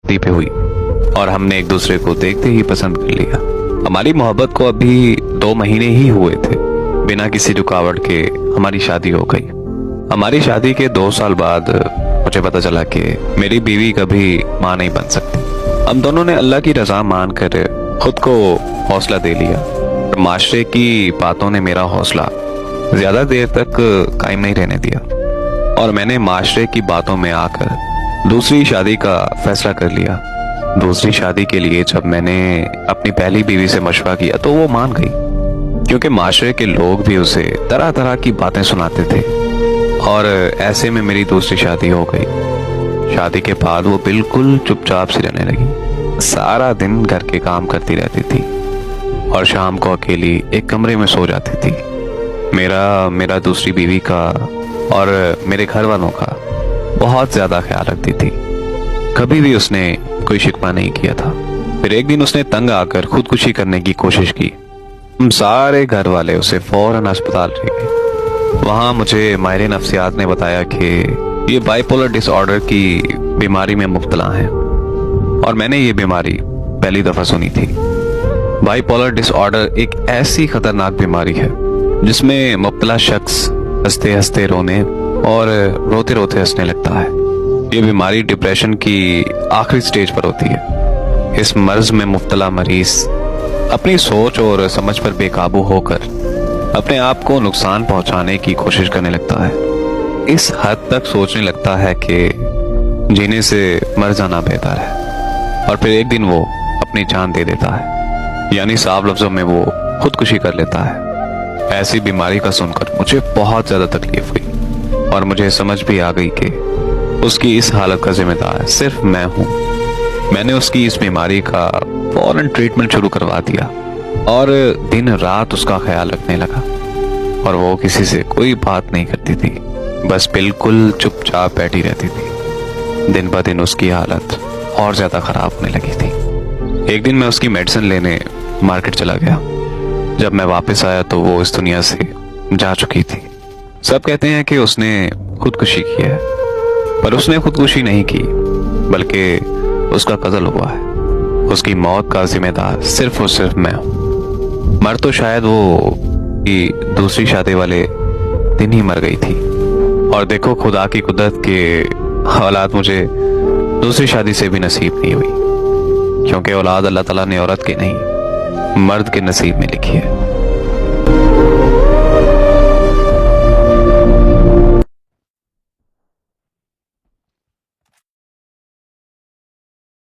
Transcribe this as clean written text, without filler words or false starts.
शादी पे हुई और हमने एक दूसरे को देखते ही पसंद कर लिया। हमारी मोहब्बत को अभी 2 महीने ही हुए थे, बिना किसी रुकावट के हमारी शादी हो गई। हमारी शादी के 2 साल बाद मुझे पता चला कि मेरी बीवी कभी माँ नहीं बन सकती। हम दोनों ने अल्लाह की रजा मान कर खुद को हौसला दे लिया और माशरे की बातों ने मेरा हौसला ज्यादा देर तक कायम नहीं रहने दिया और मैंने माशरे की बातों में आकर दूसरी शादी का फैसला कर लिया। दूसरी शादी के लिए जब मैंने अपनी पहली बीवी से मशवरा किया तो वो मान गई, क्योंकि माशरे के लोग भी उसे तरह तरह की बातें सुनाते थे और ऐसे में मेरी दूसरी शादी हो गई। शादी के बाद वो बिल्कुल चुपचाप सी रहने लगी। सारा दिन घर के काम करती रहती थी और शाम को अकेली एक कमरे में सो जाती थी। मेरा दूसरी बीवी का और मेरे घर वालों का बहुत ज्यादा ख्याल रखती थी। कभी भी उसने कोई शिकवा नहीं किया था। फिर एक दिन उसने तंग आकर खुदकुशी करने की कोशिश की। हम सारे घर वाले उसे फौरन अस्पताल ले गए। वहां मुझे माहिर नफ्सियात ने बताया कि ये बाइपोलर डिसऑर्डर की बीमारी में मुब्तला है और मैंने ये बीमारी पहली दफा सुनी थी। बाइपोलर डिसऑर्डर एक ऐसी खतरनाक बीमारी है जिसमें मुब्तला शख्स हंसते हंसते रोने और रोते रोते हंसने लगता है। ये बीमारी डिप्रेशन की आखिरी स्टेज पर होती है। इस मर्ज में मुब्तला मरीज अपनी सोच और समझ पर बेकाबू होकर अपने आप को नुकसान पहुंचाने की कोशिश करने लगता है। इस हद तक सोचने लगता है कि जीने से मर जाना बेहतर है और फिर एक दिन वो अपनी जान दे देता है, यानी साफ लफ्जों में वो खुदकुशी कर लेता है। ऐसी बीमारी का सुनकर मुझे बहुत ज्यादा तकलीफ हुई और मुझे समझ भी आ गई कि उसकी इस हालत का जिम्मेदार सिर्फ मैं हूँ। मैंने उसकी इस बीमारी का फौरन ट्रीटमेंट शुरू करवा दिया और दिन रात उसका ख्याल रखने लगा और वो किसी से कोई बात नहीं करती थी, बस बिल्कुल चुपचाप बैठी रहती थी। दिन ब दिन उसकी हालत और ज्यादा खराब होने लगी थी। एक दिन मैं उसकी मेडिसिन लेने मार्केट चला गया। जब मैं वापस आया तो वो इस दुनिया से जा चुकी थी। सब कहते हैं कि उसने खुदकुशी की है, पर उसने खुदकुशी नहीं की, बल्कि उसका कत्ल हुआ है। उसकी मौत का जिम्मेदार सिर्फ और सिर्फ मैं हूँ। मर तो शायद वो की दूसरी शादी वाले दिन ही मर गई थी और देखो खुदा की कुदरत के औलाद मुझे दूसरी शादी से भी नसीब नहीं हुई, क्योंकि औलाद अल्लाह ताला ने औरत के नहीं मर्द के नसीब में लिखी है।